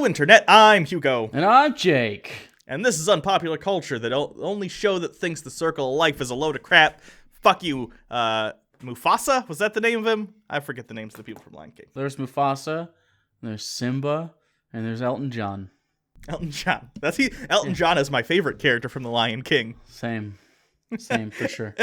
Hello, Internet. I'm Hugo. And I'm Jake. And this is Unpopular Culture, the only show that thinks the circle of life is a load of crap. Fuck you, Mufasa? Was that the name of him? I forget the names of the people from Lion King. There's Mufasa, there's Simba, and there's Elton John. Elton John. Elton John is my favorite character from the Lion King. Same for sure.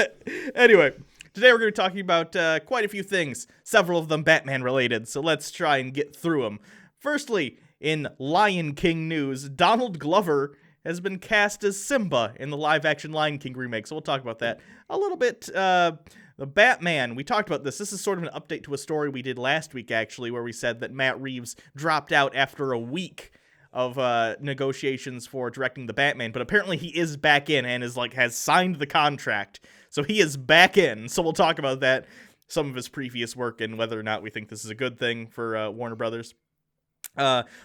Anyway, today we're going to be talking about quite a few things, several of them Batman related, so let's try and get through them. Firstly, in Lion King news, Donald Glover has been cast as Simba in the live-action Lion King remake, so we'll talk about that a little bit. The Batman, we talked about this. This is sort of an update to a story we did last week, actually, where we said that Matt Reeves dropped out after a week of negotiations for directing the Batman, but apparently he is back in and has signed the contract, so he is back in. So we'll talk about that, some of his previous work, and whether or not we think this is a good thing for Warner Brothers.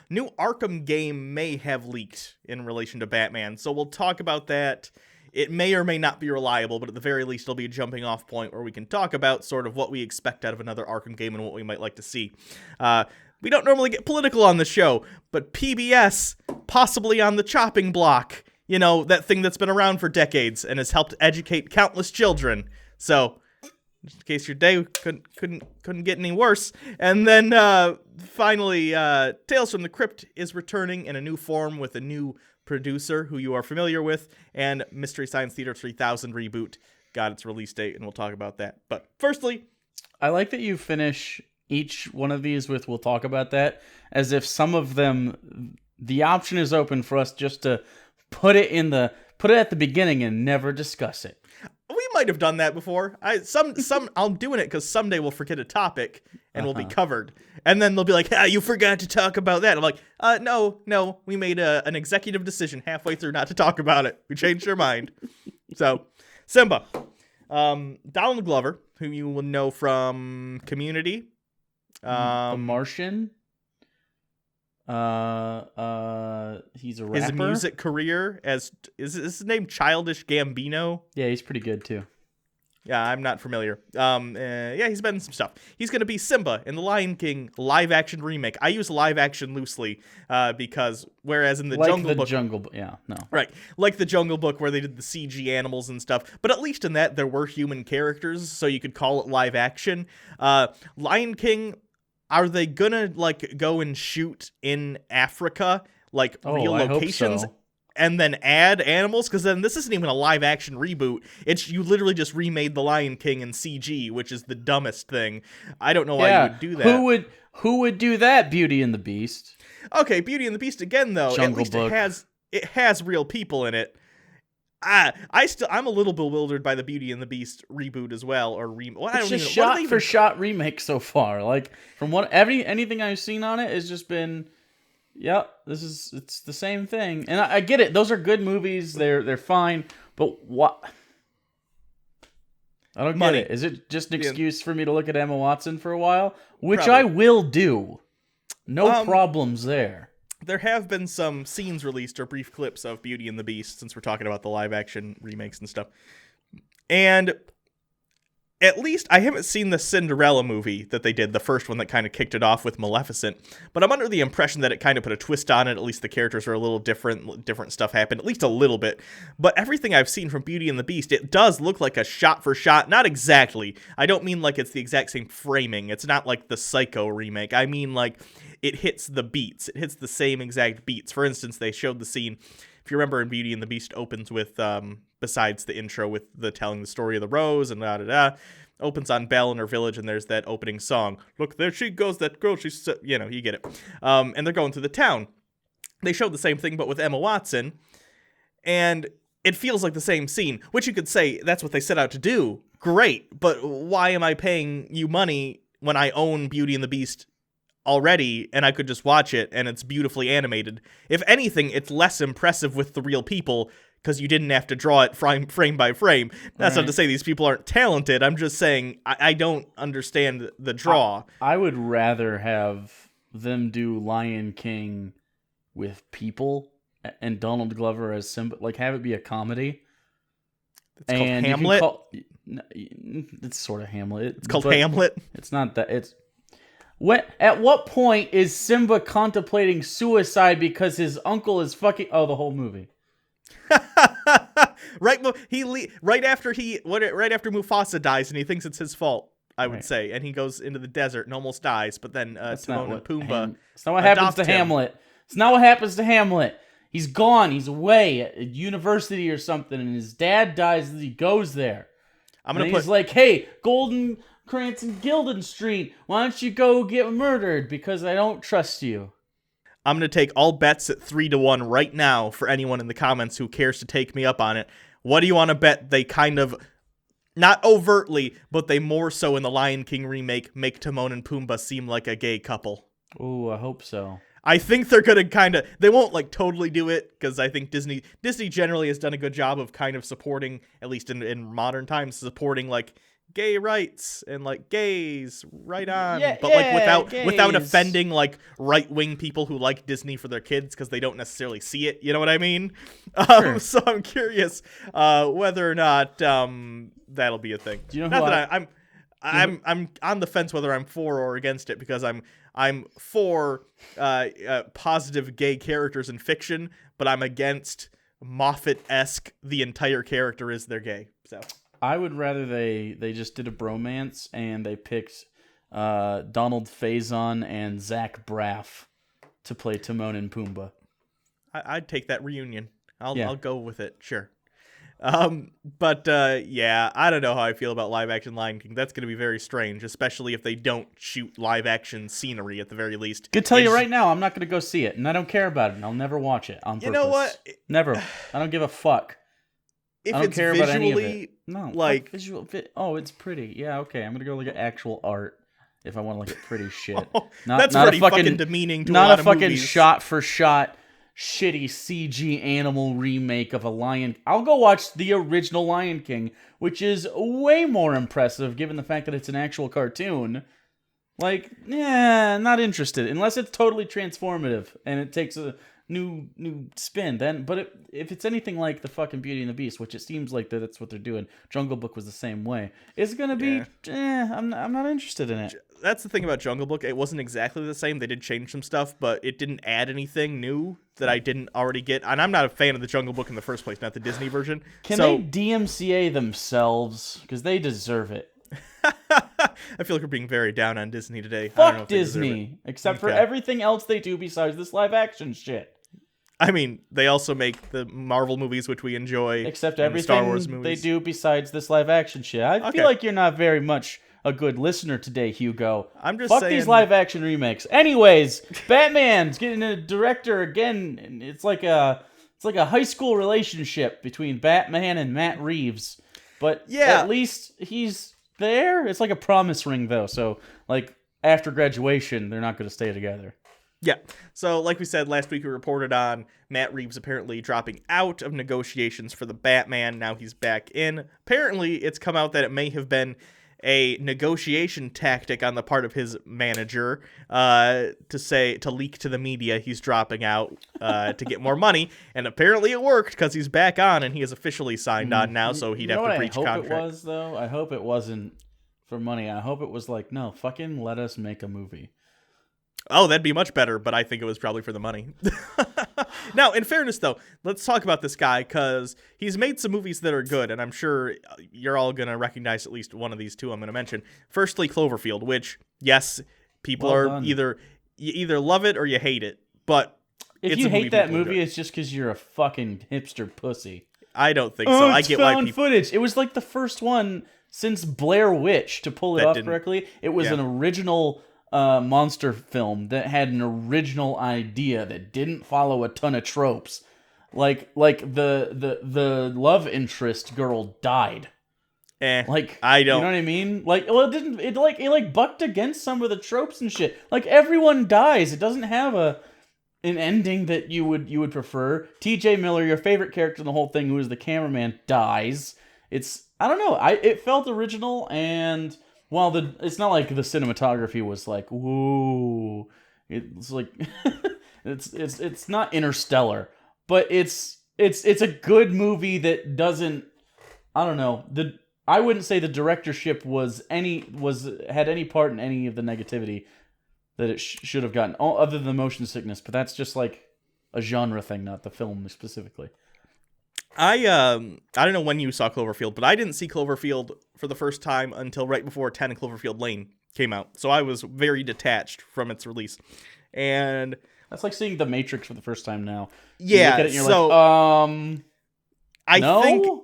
New Arkham game may have leaked in relation to Batman, so we'll talk about that. It may or may not be reliable, but at the very least it'll be a jumping off point where we can talk about sort of what we expect out of another Arkham game and what we might like to see. We don't normally get political on the show, but PBS possibly on the chopping block. You know, that thing that's been around for decades and has helped educate countless children. So, just in case your day couldn't get any worse. And then finally, Tales from the Crypt is returning in a new form with a new producer who you are familiar with, and Mystery Science Theater 3000 reboot got its release date, and we'll talk about that. But firstly, I like that you finish each one of these with "we'll talk about that," as if some of them, the option is open for us just to put it at the beginning and never discuss it. We might have done that before. I'm doing it because someday we'll forget a topic and we'll be covered. And then they'll be like, you forgot to talk about that. I'm like, no, we made an executive decision halfway through not to talk about it. We changed our mind. So, Simba. Donald Glover, who you will know from Community. The Martian. He's a rapper. His music career is his name Childish Gambino? Yeah, he's pretty good too. Yeah, I'm not familiar. Yeah, he's been in some stuff. He's going to be Simba in the Lion King live-action remake. I use live-action loosely because whereas in the Jungle Book... Yeah, no. Right, like the Jungle Book where they did the CG animals and stuff, but at least in that there were human characters, so you could call it live-action. Lion King... Are they gonna go and shoot in Africa, real locations, and then add animals? Because then this isn't even a live action reboot. You literally just remade the Lion King in CG, which is the dumbest thing. I don't know why you would do that. Who would do that? Beauty and the Beast. Okay, Beauty and the Beast again though. Jungle at least Book. it has real people in it. I'm a little bewildered by the Beauty and the Beast reboot as well, or It's just shot for shot remake so far. From anything I've seen on it has just been, it's the same thing. And I get it; those are good movies. They're fine, but what? I don't get it. Is it just an excuse for me to look at Emma Watson for a while, which Probably. I will do? No problems there. There have been some scenes released or brief clips of Beauty and the Beast, since we're talking about the live-action remakes and stuff. And at least I haven't seen the Cinderella movie that they did, the first one that kind of kicked it off with Maleficent, but I'm under the impression that it kind of put a twist on it. At least the characters are a little different stuff happened, at least a little bit. But everything I've seen from Beauty and the Beast, it does look like a shot-for-shot, not exactly. I don't mean like it's the exact same framing. It's not like the Psycho remake. I mean it hits the beats. It hits the same exact beats. For instance, they showed the scene, if you remember in Beauty and the Beast, opens with, besides the intro with the telling the story of the rose and da-da-da, opens on Belle in her village, and there's that opening song. Look, there she goes, that girl, she's, you get it. And they're going through the town. They showed the same thing, but with Emma Watson, and it feels like the same scene, which you could say that's what they set out to do. Great, but why am I paying you money when I own Beauty and the Beast already, and I could just watch it, and it's beautifully animated? If anything, it's less impressive with the real people, because you didn't have to draw it frame by frame. That's not to say these people aren't talented. I'm just saying I don't understand the draw. I would rather have them do Lion King with people and Donald Glover as Simba, have it be a comedy. It's called Hamlet. It's sort of Hamlet. It's called Hamlet. It's not that. At what point is Simba contemplating suicide because his uncle is fucking? Oh, the whole movie. Right after Mufasa dies, and he thinks it's his fault. I would say, and he goes into the desert and almost dies. But then Timon and Pumbaa. It's not what happens to Hamlet. It's not what happens to Hamlet. He's gone. He's away at a university or something, and his dad dies as he goes there. He's like, "Hey, Golden Krantz and Gilden Street, why don't you go get murdered? Because I don't trust you." I'm going to take all bets at 3-1 right now for anyone in the comments who cares to take me up on it. What do you want to bet they kind of, not overtly, but they more so in the Lion King remake, make Timon and Pumbaa seem like a gay couple? Ooh, I hope so. I think they're going to they won't like totally do it, because I think Disney generally has done a good job of kind of supporting, at least in modern times, supporting like gay rights and like gays right on, without offending like right-wing people who like Disney for their kids because they don't necessarily see it, you know what I mean? Sure. So I'm curious whether or not that'll be a thing. Do you know not that I'm on the fence whether I'm for or against it, because I'm for positive gay characters in fiction, but I'm against Moffat-esque the entire character is they're gay. So I would rather they just did a bromance and they picked Donald Faison and Zach Braff to play Timon and Pumbaa. I'd take that reunion. I'll go with it, sure. But I don't know how I feel about live action Lion King. That's going to be very strange, especially if they don't shoot live action scenery at the very least. Could tell you right now, I'm not going to go see it, and I don't care about it, and I'll never watch it on purpose. You know what? Never. I don't give a fuck. If I don't it's care visually, about any of it. No, like oh, it's pretty. Yeah, okay. I'm gonna go look at actual art if I want to look at pretty shit. That's not pretty a fucking fucking demeaning to a not lot a of fucking movies. shot for shot shitty CG animal remake of a Lion. I'll go watch the original Lion King, which is way more impressive given the fact that it's an actual cartoon. Like, not interested unless it's totally transformative and it takes a new spin. Then, but if it's anything like the fucking Beauty and the Beast, which it seems like that's what they're doing, Jungle Book was the same way. It's gonna be, I'm not interested in it. That's the thing about Jungle Book. It wasn't exactly the same. They did change some stuff, but it didn't add anything new that I didn't already get. And I'm not a fan of the Jungle Book in the first place, not the Disney version. Can they DMCA themselves? Because they deserve it. I feel like we're being very down on Disney today. Fuck Disney, except for everything else they do besides this live action shit. I mean, they also make the Marvel movies, which we enjoy. Except and everything the Star Wars movies. they do besides this live action shit. I feel like you're not very much a good listener today, Hugo. I'm just Fuck saying, these live action remakes. Anyways, Batman's getting a director again. And it's like a high school relationship between Batman and Matt Reeves. But at least he's there. It's like a promise ring, though. So, like, after graduation, they're not going to stay together. Yeah. So, like we said, last week we reported on Matt Reeves apparently dropping out of negotiations for the Batman. Now he's back in. Apparently, it's come out that it may have been a negotiation tactic on the part of his manager to leak to the media he's dropping out to get more money. And apparently it worked because he's back on and he is officially signed on now, so he'd have to breach contract. I hope it was, though? I hope it wasn't for money. I hope it was like, no, fucking let us make a movie. Oh, that'd be much better, but I think it was probably for the money. Now, in fairness, though, let's talk about this guy, because he's made some movies that are good, and I'm sure you're all going to recognize at least one of these two I'm going to mention. Firstly, Cloverfield, which, yes, people you either love it or you hate it, but if you hate that movie, it's just because you're a fucking hipster pussy. I don't think so. I get why people... footage. It was like the first one since Blair Witch, to pull it off correctly. It was an original... monster film that had an original idea that didn't follow a ton of tropes. Like the love interest girl died. Like, I don't. You know what I mean? Like, well, it didn't. It bucked against some of the tropes and shit. Like, everyone dies. It doesn't have an ending that you would prefer. T.J. Miller, your favorite character in the whole thing, who is the cameraman, dies. I don't know. It felt original and. Well, it's not like the cinematography was like, whoa. It's like it's not Interstellar, but it's a good movie that doesn't. I don't know. I wouldn't say the directorship had any part in any of the negativity. that it should have gotten, other than the motion sickness. But that's just like a genre thing, not the film specifically. I don't know when you saw Cloverfield, but I didn't see Cloverfield for the first time until right before 10 and Cloverfield Lane came out. So I was very detached from its release. And that's like seeing The Matrix for the first time now. Yeah, you look at it and you're like, I think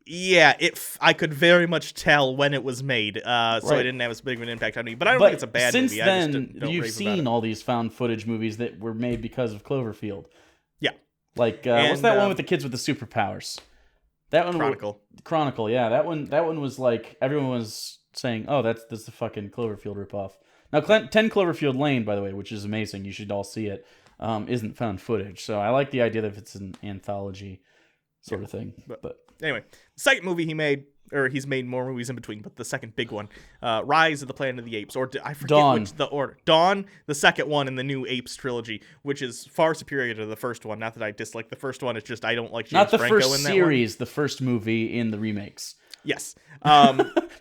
yeah, I could very much tell when it was made, so right. it didn't have as big of an impact on me. But I don't think it's a bad since movie. Then, I just don't you've rave seen about it. all these found footage movies that were made because of Cloverfield. Yeah. Like, what's that one with the kids with the superpowers? That one, Chronicle. Yeah, that one was like everyone was saying, "Oh, that's the fucking Cloverfield ripoff." Now, 10 Cloverfield Lane, by the way, which is amazing, you should all see it, isn't found footage. So I like the idea that it's an anthology sort of thing. But anyway, second movie he's made more movies in between, but the second big one, Rise of the Planet of the Apes, or I forget Dawn. which the order. Dawn, the second one in the new Apes trilogy, which is far superior to the first one. Not that I dislike the first one, it's just I don't like James not the Franco first in that series, one. the first movie in the remakes. Yes.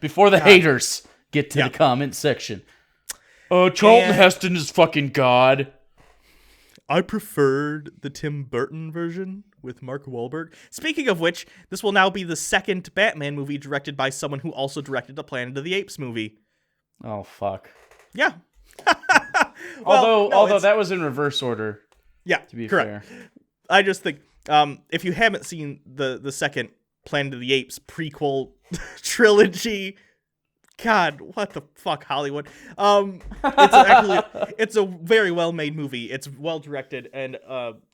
Before the haters get to the comment section. Charlton Heston is fucking God. I preferred the Tim Burton version with Mark Wahlberg. Speaking of which, this will now be the second Batman movie directed by someone who also directed the Planet of the Apes movie. Oh, fuck. Yeah. Although that was in reverse order. Yeah, to be correct. fair. I just think, if you haven't seen the second Planet of the Apes prequel trilogy, God, what the fuck, Hollywood? It's a very well-made movie. It's well-directed, and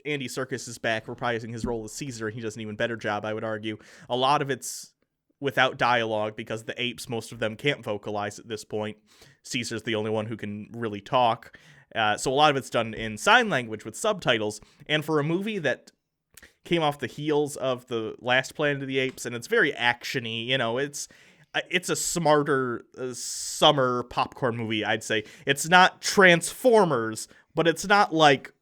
Andy Serkis is back reprising his role as Caesar, and he does an even better job, I would argue. A lot of it's without dialogue, because the apes, most of them can't vocalize at this point. Caesar's the only one who can really talk. So a lot of it's done in sign language with subtitles, and for a movie that came off the heels of the last Planet of the Apes, and it's very action-y, it's a smarter summer popcorn movie, I'd say. It's not Transformers, but it's not like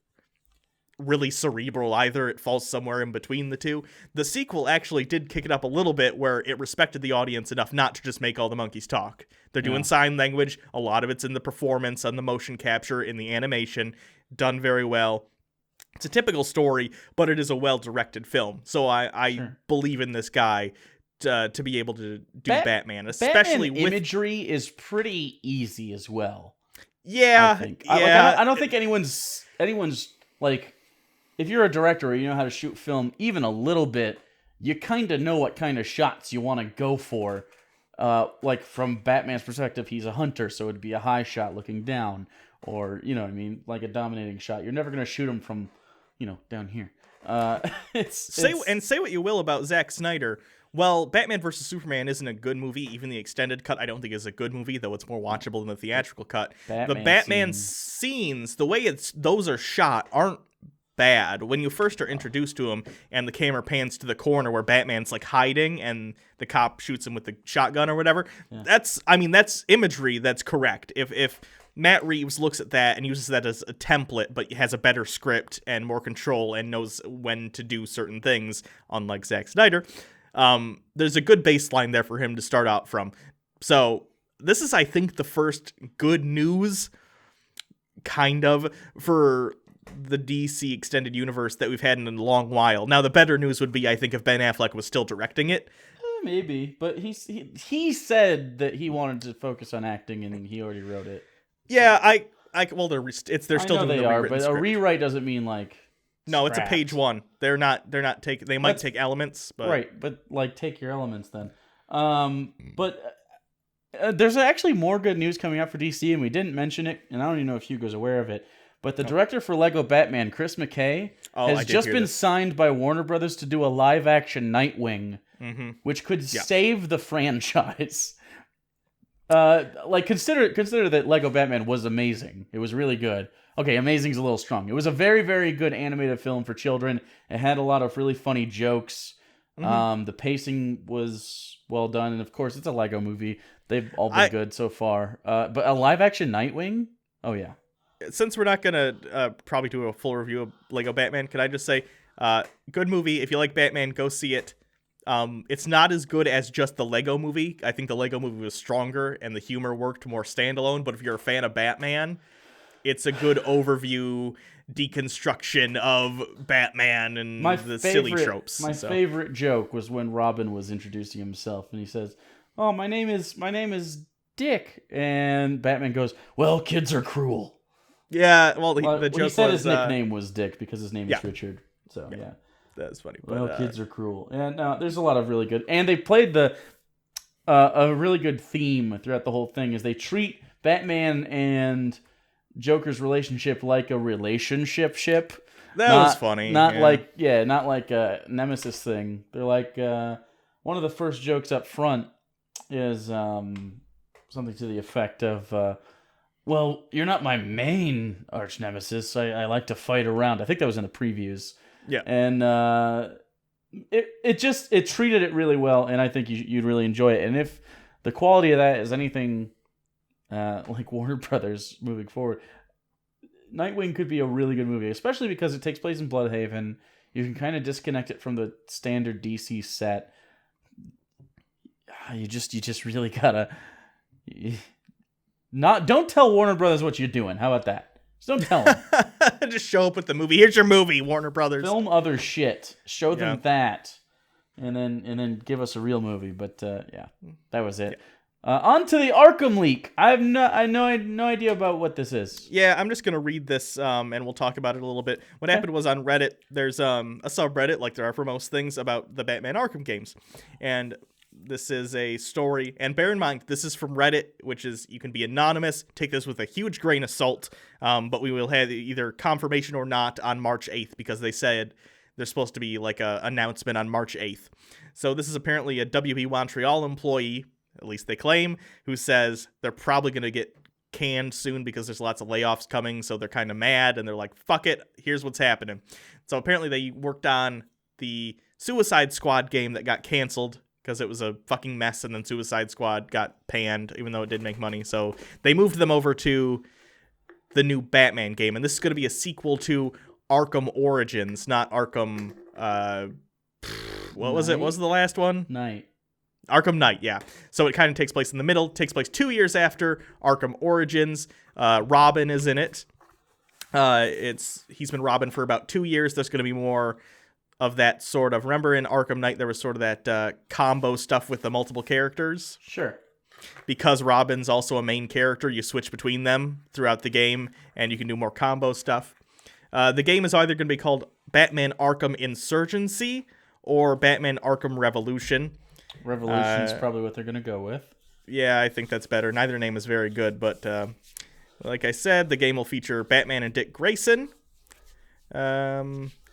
really cerebral either. It falls somewhere in between the two. The sequel actually did kick it up a little bit, where it respected the audience enough not to just make all the monkeys talk. They're doing sign language. A lot of it's in the performance, and the motion capture, in the animation, done very well. It's a typical story, but it is a well-directed film. So I believe in this guy to be able to do Batman, especially Batman imagery is pretty easy as well. Yeah, I think. yeah. I don't think anyone's like, if you're a director or you know how to shoot film even a little bit, you kind of know what kind of shots you want to go for. Like from Batman's perspective, he's a hunter, so it'd be a high shot looking down, or like a dominating shot. You're never gonna shoot him from, down here. Say what you will about Zack Snyder. Well, Batman vs. Superman isn't a good movie. Even the extended cut, I don't think, is a good movie, though it's more watchable than the theatrical cut. The Batman scenes, the way those are shot, aren't bad. When you first are introduced to him, and the camera pans to the corner where Batman's like hiding, and the cop shoots him with the shotgun or whatever, that's imagery that's correct. If Matt Reeves looks at that and uses that as a template, but has a better script and more control and knows when to do certain things, unlike Zack Snyder, there's a good baseline there for him to start out from. So this is, I think, the first good news, kind of, for the DC extended universe that we've had in a long while. Now, the better news would be, I think, if Ben Affleck was still directing it. Maybe, but he said that he wanted to focus on acting, and he already wrote it. Yeah, they're still doing the rewritten but script. A rewrite doesn't mean like. No, it's a page one. They're not taking. They might take elements, but right. But like, take your elements then. But there's actually more good news coming out for DC, and we didn't mention it, and I don't even know if Hugo's aware of it. But the director for Lego Batman, Chris McKay, has just been signed by Warner Brothers to do a live-action Nightwing, which could save the franchise. Consider that Lego Batman was amazing. It was really good. Okay, amazing's a little strong. It was a very, very good animated film for children. It had a lot of really funny jokes. The pacing was well done, and of course, it's a Lego movie. They've all been good so far. But a live-action Nightwing? Oh, yeah. Since we're not going to probably do a full review of Lego Batman, can I just say, good movie. If you like Batman, go see it. It's not as good as just the Lego movie. I think the Lego movie was stronger, and the humor worked more standalone. But if you're a fan of Batman, it's a good overview deconstruction of Batman and the silly tropes. My favorite joke was when Robin was introducing himself, and he says, "Oh, my name is Dick," and Batman goes, "Well, kids are cruel." Yeah, well, the joke he said was, his nickname was Dick because his name is Richard. So yeah. That's funny. Well, kids are cruel. And there's a lot of really good, and they played a really good theme throughout the whole thing. Is they treat Batman and Joker's relationship like a relationship ship. That was funny. Not like a nemesis thing. They're like one of the first jokes up front is something to the effect of, "Well, you're not my main arch nemesis. I like to fight around." I think that was in the previews. Yeah. And it treated it really well, and I think you'd really enjoy it. And if the quality of that is anything like Warner Brothers moving forward, Nightwing could be a really good movie, especially because it takes place in Bloodhaven. You can kind of disconnect it from the standard DC set. You just really gotta don't tell Warner Brothers what you're doing. How about that? Just don't tell them. Just show up with the movie. Here's your movie, Warner Brothers. Film other shit. Show them that, and then give us a real movie. But that was it. On to the Arkham leak. I have no idea about what this is. Yeah, I'm just gonna read this, and we'll talk about it a little bit. What happened was on Reddit. There's a subreddit, like there are for most things, about the Batman Arkham games, and this is a story. And bear in mind, this is from Reddit, which is, you can be anonymous. Take this with a huge grain of salt. But we will have either confirmation or not on March 8th, because they said there's supposed to be like a announcement on March 8th. So this is apparently a WB Montreal employee, at least they claim, who says they're probably going to get canned soon because there's lots of layoffs coming. So they're kind of mad, and they're like, fuck it, here's what's happening. So apparently they worked on the Suicide Squad game that got canceled because it was a fucking mess, and then Suicide Squad got panned, even though it did make money. So they moved them over to the new Batman game, and this is going to be a sequel to Arkham Origins, not Arkham, what was it? What was the last one? Arkham Knight, yeah. So it kind of takes place in the middle, takes place 2 years after Arkham Origins. Robin is in it. He's been Robin for about 2 years. There's going to be more of that sort of, remember in Arkham Knight there was sort of that combo stuff with the multiple characters? Sure. Because Robin's also a main character, you switch between them throughout the game, and you can do more combo stuff. The game is either going to be called Batman Arkham Insurgency or Batman Arkham Revolution. Revolution's probably what they're going to go with. Yeah, I think that's better. Neither name is very good, but like I said, the game will feature Batman and Dick Grayson.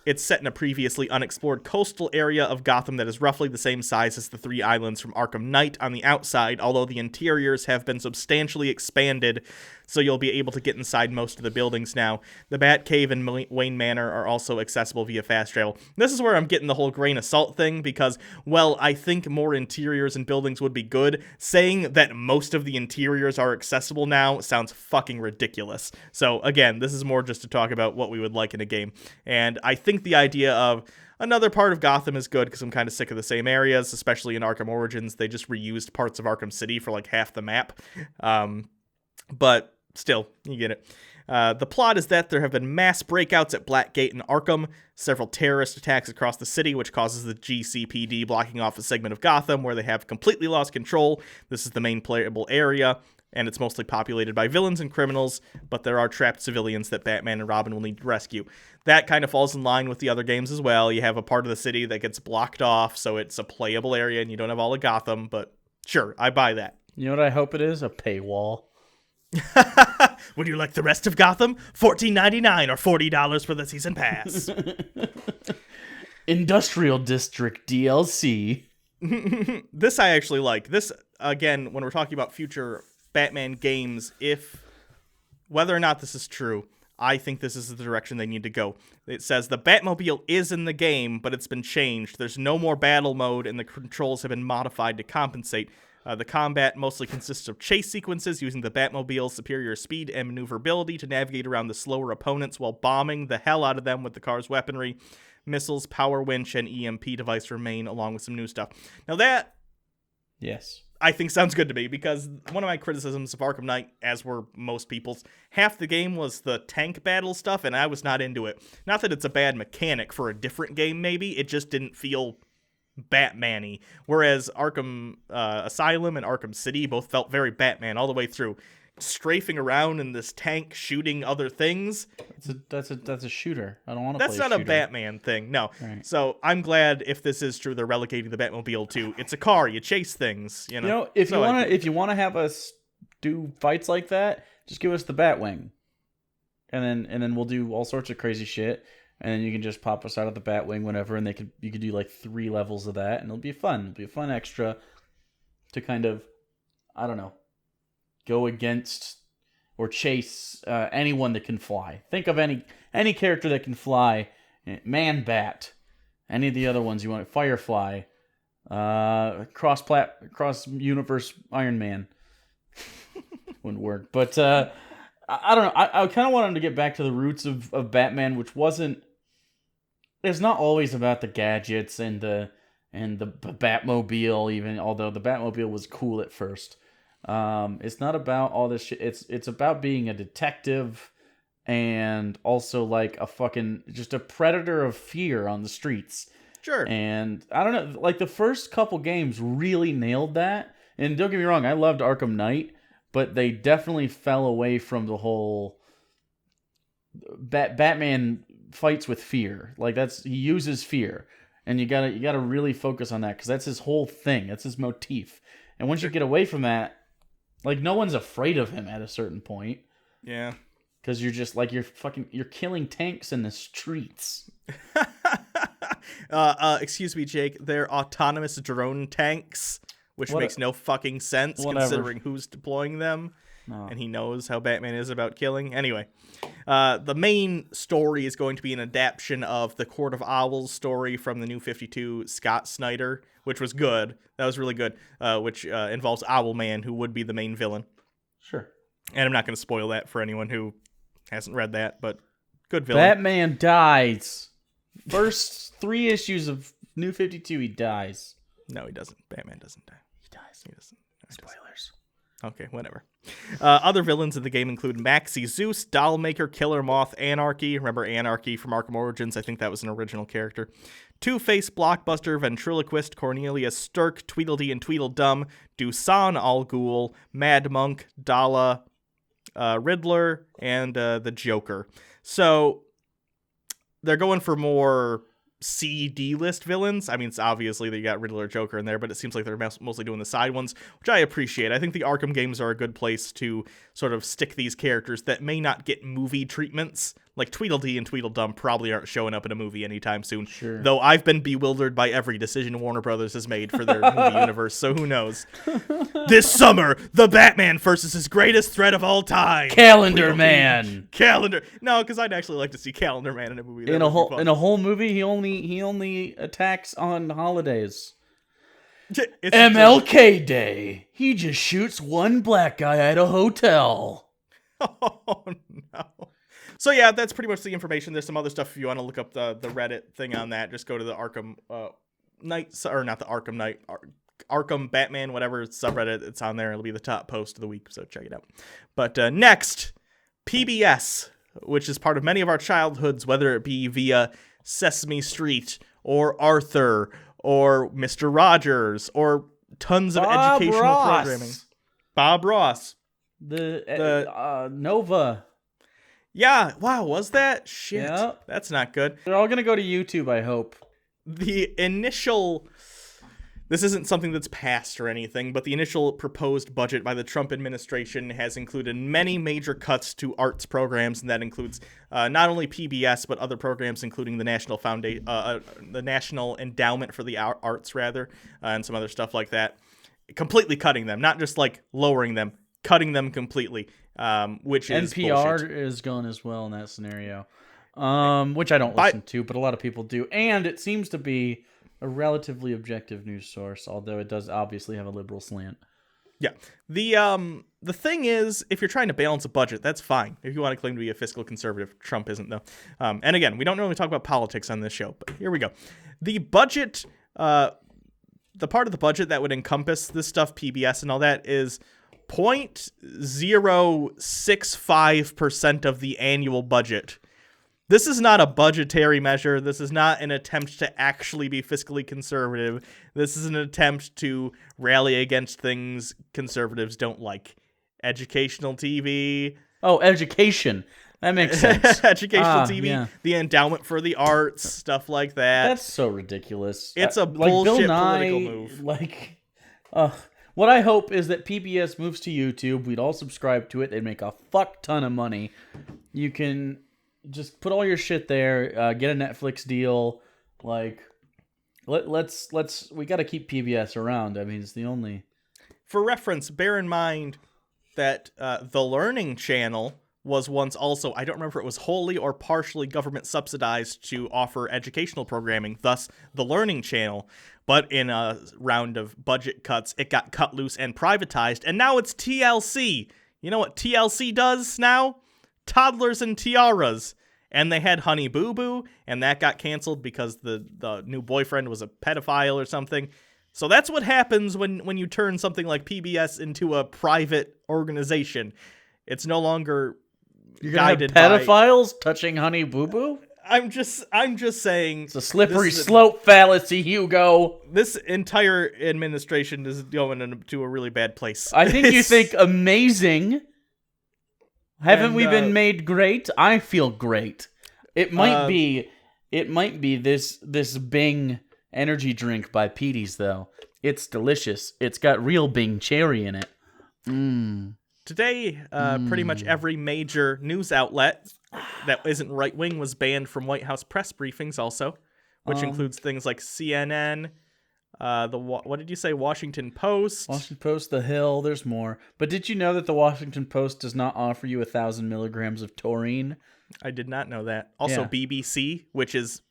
It's set in a previously unexplored coastal area of Gotham that is roughly the same size as the 3 islands from Arkham Knight on the outside, although the interiors have been substantially expanded, so you'll be able to get inside most of the buildings now. The Batcave and Wayne Manor are also accessible via fast travel. This is where I'm getting the whole grain of salt thing, because, well, I think more interiors and buildings would be good. Saying that most of the interiors are accessible now sounds fucking ridiculous. So, again, this is more just to talk about what we would like in a game. And I think the idea of another part of Gotham is good, because I'm kind of sick of the same areas, especially in Arkham Origins. They just reused parts of Arkham City for like half the map. But still, you get it. The plot is that there have been mass breakouts at Blackgate and Arkham, several terrorist attacks across the city, which causes the GCPD blocking off a segment of Gotham where they have completely lost control. This is the main playable area, and it's mostly populated by villains and criminals, but there are trapped civilians that Batman and Robin will need to rescue. That kind of falls in line with the other games as well. You have a part of the city that gets blocked off, so it's a playable area, and you don't have all of Gotham, but sure, I buy that. You know what I hope it is? A paywall. Would you like the rest of Gotham? $14.99 or $40 for the season pass. Industrial District DLC. This I actually like. This, again, when we're talking about future Batman games, whether or not this is true, I think this is the direction they need to go. It says the Batmobile is in the game, but it's been changed. There's no more battle mode, and the controls have been modified to compensate. The combat mostly consists of chase sequences using the Batmobile's superior speed and maneuverability to navigate around the slower opponents while bombing the hell out of them with the car's weaponry. Missiles, power winch, and EMP device remain, along with some new stuff. Now that... Yes. I think sounds good to me, because one of my criticisms of Arkham Knight, as were most people's, half the game was the tank battle stuff, and I was not into it. Not that it's a bad mechanic for a different game, maybe. It just didn't feel Batman-y. Whereas Arkham Asylum and Arkham City both felt very Batman all the way through. Strafing around in this tank, shooting other things. That's a shooter. I don't want to play a shooter. That's not a Batman thing, no. Right. So I'm glad, if this is true, they're relegating the Batmobile to it's a car. You chase things. You know, if you want to have us do fights like that, just give us the Batwing, and then we'll do all sorts of crazy shit. And then you can just pop us out of the Batwing whenever, and you could do like 3 levels of that, and it'll be fun. It'll be a fun extra to kind of, I don't know, go against or chase anyone that can fly. Think of any character that can fly. Man-Bat. Any of the other ones you want. Firefly. Cross-universe Iron Man. Wouldn't work. But I don't know. I kind of wanted to get back to the roots of Batman, which wasn't... It's not always about the gadgets and the Batmobile, even, although the Batmobile was cool at first. It's not about all this shit. It's about being a detective and also like just a predator of fear on the streets. Sure. And I don't know, like the first couple games really nailed that. And don't get me wrong, I loved Arkham Knight, but they definitely fell away from the whole Batman fights with fear. Like he uses fear, and you gotta really focus on that, because that's his whole thing. That's his motif. And once you get away from that, like, no one's afraid of him at a certain point. Yeah. Because you're just, like, you're killing tanks in the streets. Excuse me, Jake. They're autonomous drone tanks, which makes no fucking sense considering who's deploying them. No. And he knows how Batman is about killing. Anyway, the main story is going to be an adaptation of the Court of Owls story from the New 52 Scott Snyder, which was good. That was really good, which involves Owlman, who would be the main villain. Sure. And I'm not going to spoil that for anyone who hasn't read that, but good villain. Batman dies. First 3 issues of New 52, he dies. No, he doesn't. Batman doesn't die. He dies. He doesn't. Spoilers. Okay, whatever. Other villains in the game include Maxie Zeus, Dollmaker, Killer Moth, Anarchy. Remember Anarchy from Arkham Origins? I think that was an original character. Two-Face, Blockbuster, Ventriloquist, Cornelius Stirk, Tweedledee and Tweedledum, Dusan Al Ghul, Mad Monk, Dala, Riddler, and the Joker. So they're going for more C-D list villains. I mean, it's obviously they got Riddler, Joker in there, but it seems like they're mostly doing the side ones, which I appreciate. I think the Arkham games are a good place to sort of stick these characters that may not get movie treatments. Like Tweedledee and Tweedledum probably aren't showing up in a movie anytime soon. Sure. Though I've been bewildered by every decision Warner Brothers has made for their movie universe, so who knows? This summer, the Batman versus his greatest threat of all time. Calendar Man. No, because I'd actually like to see Calendar Man in a movie. In a whole movie, he only attacks on holidays. It's MLK Day. He just shoots one black guy at a hotel. Oh no. So yeah, that's pretty much the information. There's some other stuff if you want to look up the Reddit thing on that. Just go to the Arkham Knight, or not the Arkham Knight, Arkham Batman, whatever subreddit. It's on there. It'll be the top post of the week, so check it out. But next, PBS, which is part of many of our childhoods, whether it be via Sesame Street or Arthur or Mr. Rogers or tons of educational programming. Bob Ross. The Nova. Yeah, wow, was that? Shit, yep. That's not good. They're all going to go to YouTube, I hope. The initial... This isn't something that's passed or anything, but the initial proposed budget by the Trump administration has included many major cuts to arts programs, and that includes not only PBS, but other programs, including the National the National Endowment for the Arts, and some other stuff like that. Completely cutting them, not just like lowering them, cutting them completely. Which is NPR bullshit. Is gone as well in that scenario, which I don't listen to, but a lot of people do, and it seems to be a relatively objective news source, although it does obviously have a liberal slant. Yeah, the thing is, if you're trying to balance a budget, that's fine. If you want to claim to be a fiscal conservative, Trump isn't though. And again, we don't normally talk about politics on this show, but here we go. The budget the part of the budget that would encompass this stuff, PBS and all that, is 0.065% of the annual budget. This is not a budgetary measure. This is not an attempt to actually be fiscally conservative. This is an attempt to rally against things conservatives don't like. Educational TV. Oh, education. That makes sense. Educational TV, yeah. the endowment for the arts, stuff like that. That's so ridiculous. It's a bullshit political move. What I hope is that PBS moves to YouTube. We'd all subscribe to it. They'd make a fuck ton of money. You can just put all your shit there. Get a Netflix deal. Like, let's we got to keep PBS around. I mean, it's the only. For reference, bear in mind that the Learning Channel was once also, I don't remember if it was wholly or partially government subsidized to offer educational programming, thus the Learning Channel. But in a round of budget cuts, it got cut loose and privatized, and now it's TLC. You know what TLC does now? Toddlers and Tiaras. And they had Honey Boo Boo, and that got canceled because the new boyfriend was a pedophile or something. So that's what happens when you turn something like PBS into a private organization. It's no longer You're gonna have pedophiles touching Honey Boo Boo? I'm just saying it's a slippery slope fallacy, Hugo. This entire administration is going into a really bad place. I think you think amazing. Haven't we been made great? I feel great. It might be this Bing energy drink by Petey's though. It's delicious. It's got real Bing cherry in it. Today, pretty much every major news outlet that isn't right-wing was banned from White House press briefings also, which includes things like CNN, what did you say, Washington Post? Washington Post, The Hill, there's more. But did you know that the Washington Post does not offer you 1,000 milligrams of taurine? I did not know that. Also, BBC, which is...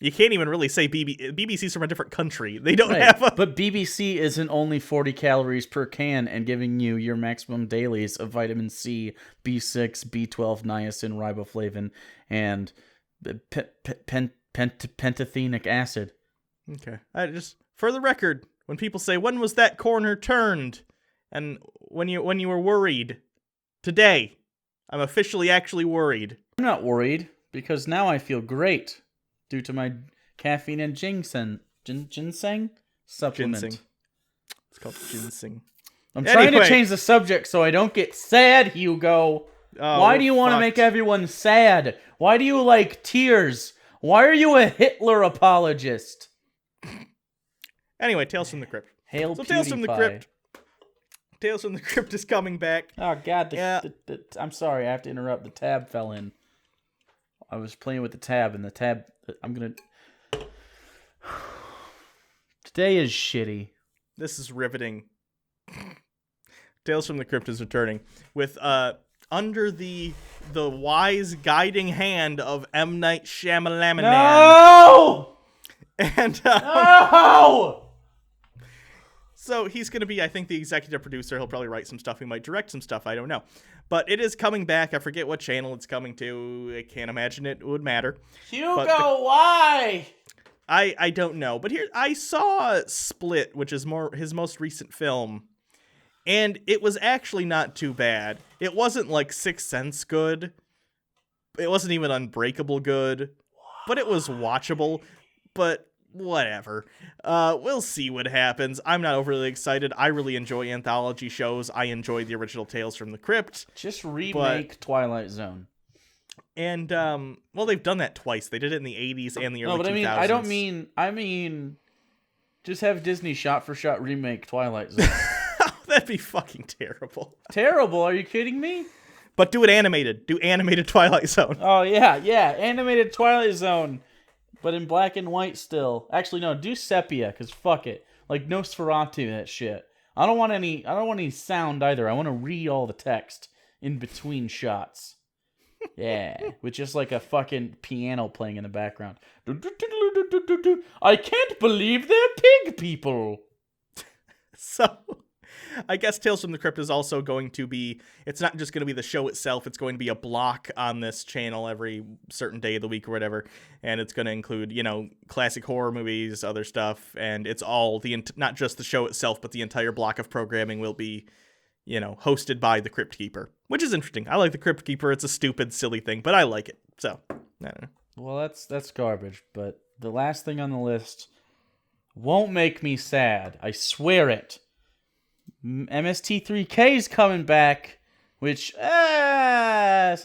You can't even really say BBC's from a different country. They don't have a... But BBC isn't only 40 calories per can and giving you your maximum dailies of vitamin C, B6, B12, niacin, riboflavin, and pantothenic acid. Okay. For the record, when people say, when was that corner turned? And when you were worried, today, I'm officially actually worried. I'm not worried, because now I feel great. Due to my caffeine and ginseng supplement. Ginseng. It's called ginseng. I'm trying to change the subject so I don't get sad, Hugo. Why do you want to make everyone sad? Why do you like tears? Why are you a Hitler apologist? Anyway, Tales from the Crypt. Hail so PewDiePie. Tales from the Crypt. Tales from the Crypt is coming back. Oh, God. I'm sorry. I have to interrupt. The tab fell in. I was playing with the tab, and the tab... I'm gonna... Today is shitty. This is riveting. Tales from the Crypt is returning with under the wise guiding hand of M. Night Shyamalan. No! And no! So he's going to be, I think, the executive producer. He'll probably write some stuff. He might direct some stuff. I don't know. But it is coming back. I forget what channel it's coming to. I can't imagine it would matter. Hugo, why? I don't know. But here, I saw Split, which is his most recent film. And it was actually not too bad. It wasn't like Sixth Sense good. It wasn't even Unbreakable good. But it was watchable. But... whatever. We'll see what happens. I'm not overly excited. I really enjoy anthology shows. I enjoy the original Tales from the Crypt. Just remake Twilight Zone. And, well, they've done that twice. They did it in the 80s and the early 2000s. I mean, just have Disney shot-for-shot remake Twilight Zone. That'd be fucking terrible. Terrible? Are you kidding me? But do it animated. Do animated Twilight Zone. Oh, yeah. Animated Twilight Zone. But in black and white still. Actually, no, do sepia, because fuck it. Like Nosferatu, that shit. I don't want any sound either. I want to read all the text in between shots. Yeah. With just like a fucking piano playing in the background. I can't believe they're pig people. So I guess Tales from the Crypt is also going to be, it's not just going to be the show itself, it's going to be a block on this channel every certain day of the week or whatever, and it's going to include, classic horror movies, other stuff, and it's all, not just the show itself, but the entire block of programming will be, hosted by the Crypt Keeper, which is interesting. I like the Crypt Keeper. It's a stupid, silly thing, but I like it, so, I don't know. Well, that's garbage, but the last thing on the list won't make me sad. I swear it. MST3K is coming back, which, the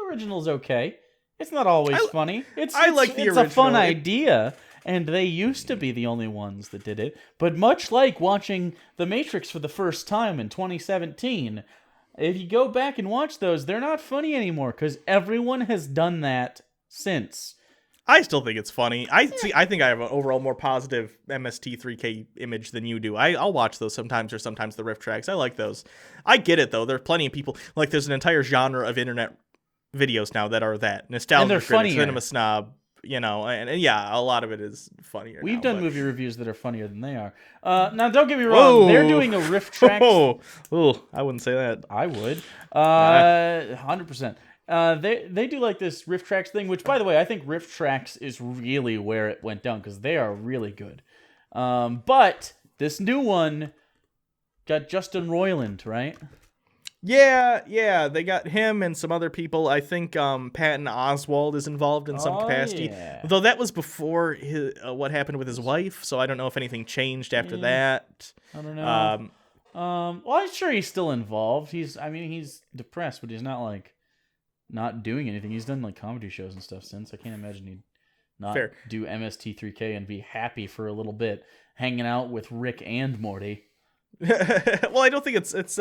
original's okay. It's not always funny. It's a fun idea, and they used to be the only ones that did it. But much like watching The Matrix for the first time in 2017, if you go back and watch those, they're not funny anymore, because everyone has done that since. I still think it's funny. I think I have an overall more positive MST3K image than you do. I'll watch those sometimes, or sometimes the riff tracks. I like those. I get it, though. There are plenty of people, like there's an entire genre of internet videos now that are that. Nostalgia critic, cinema snob, and yeah, a lot of it is funnier. We've done movie reviews that are funnier than they are. Now, don't get me wrong. They're doing a riff track. Oh, I wouldn't say that. I would. 100%. They do like this riff tracks thing, which, by the way, I think riff tracks is really where it went down, because they are really good. But this new one got Justin Roiland, right? Yeah, they got him and some other people. I think Patton Oswalt is involved in some capacity. Yeah. Though that was before what happened with his wife, so I don't know if anything changed after that. I don't know. Well, I'm sure he's still involved. He's depressed, but he's not doing anything. He's done comedy shows and stuff since. I can't imagine he'd not do MST3K and be happy for a little bit, hanging out with Rick and Morty. Well, I don't think it's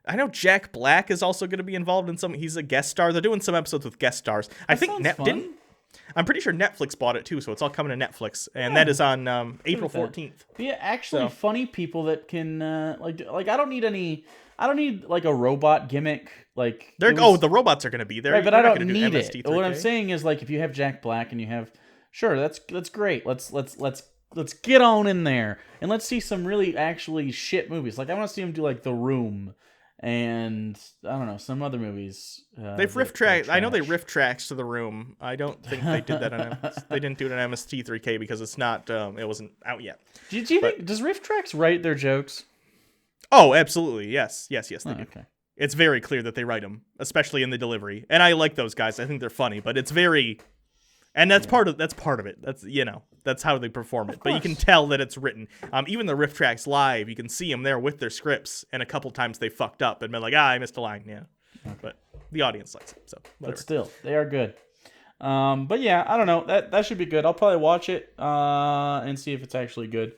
I know Jack Black is also going to be involved in some. He's a guest star. They're doing some episodes with guest stars. I'm pretty sure Netflix bought it too, so it's all coming to Netflix, and that is on April 14th. Yeah, actually, funny people that can I don't need a robot gimmick. The robots are going to be there, right? But I don't need it. What I'm saying is, if you have Jack Black and you have, that's great. Let's get on in there and let's see some really actually shit movies. I want to see him do The Room. And I don't know, some other movies. They've riff tracked. I know they riff tracks to The Room. I don't think they did that on. They didn't do it on MST3K because it's not. It wasn't out yet. Do you think does riff tracks write their jokes? Oh, absolutely. Yes, they do. Okay. It's very clear that they write them, especially in the delivery. And I like those guys. I think they're funny, but it's very. And that's part of it. That's how they perform it. But you can tell that it's written. Even the riff tracks live, you can see them there with their scripts, and a couple times they fucked up and been like, I missed a line, yeah. Okay. But the audience likes it, so whatever. But still, they are good. But yeah, I don't know. That should be good. I'll probably watch it and see if it's actually good.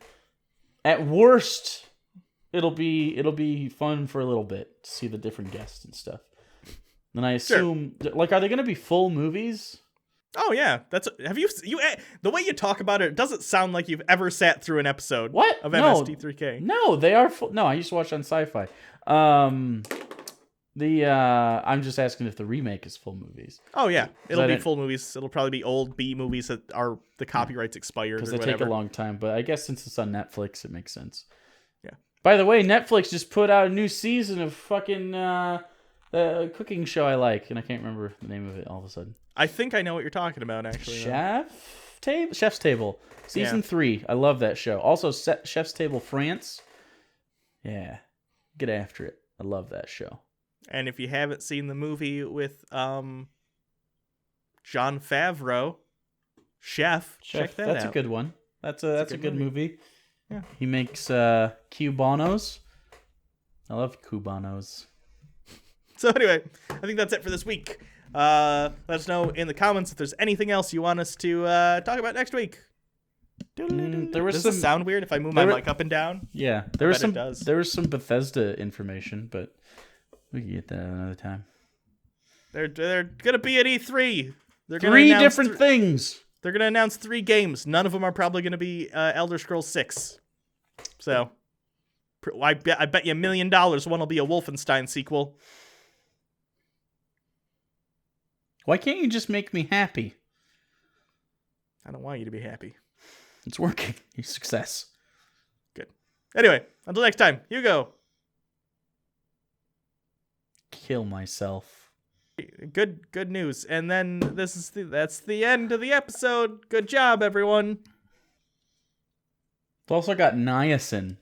At worst, it'll be fun for a little bit to see the different guests and stuff. Then I assume, are they going to be full movies? Oh yeah, have you the way you talk about it doesn't sound like you've ever sat through an episode of MST3K. No, they are full. No, I used to watch on Sci-Fi. I'm just asking if the remake is full movies. Oh yeah, it'll be full movies. It'll probably be old B movies that are the copyrights expired because they take a long time. But I guess since it's on Netflix, it makes sense. Yeah. By the way, Netflix just put out a new season of fucking the cooking show I like, and I can't remember the name of it all of a sudden. I think I know what you're talking about, actually. Chef's Table. Season 3. I love that show. Also, Chef's Table France. Yeah. Get after it. I love that show. And if you haven't seen the movie with Jon Favreau, Chef, check that out. That's a good one. That's a good movie. Yeah. He makes Cubanos. I love Cubanos. So anyway, I think that's it for this week. Let us know in the comments if there's anything else you want us to talk about next week. Does this sound weird if I move my mic up and down? Yeah, there was some Bethesda information, but we can get that another time. They're gonna be at E3. They're gonna three different things. They're gonna announce 3 games. None of them are probably gonna be Elder Scrolls 6. So I bet you $1 million one will be a Wolfenstein sequel. Why can't you just make me happy? I don't want you to be happy. It's working. Success. Good. Anyway, until next time, Hugo. Kill myself. Good news. And then that's the end of the episode. Good job, everyone. It's also got niacin.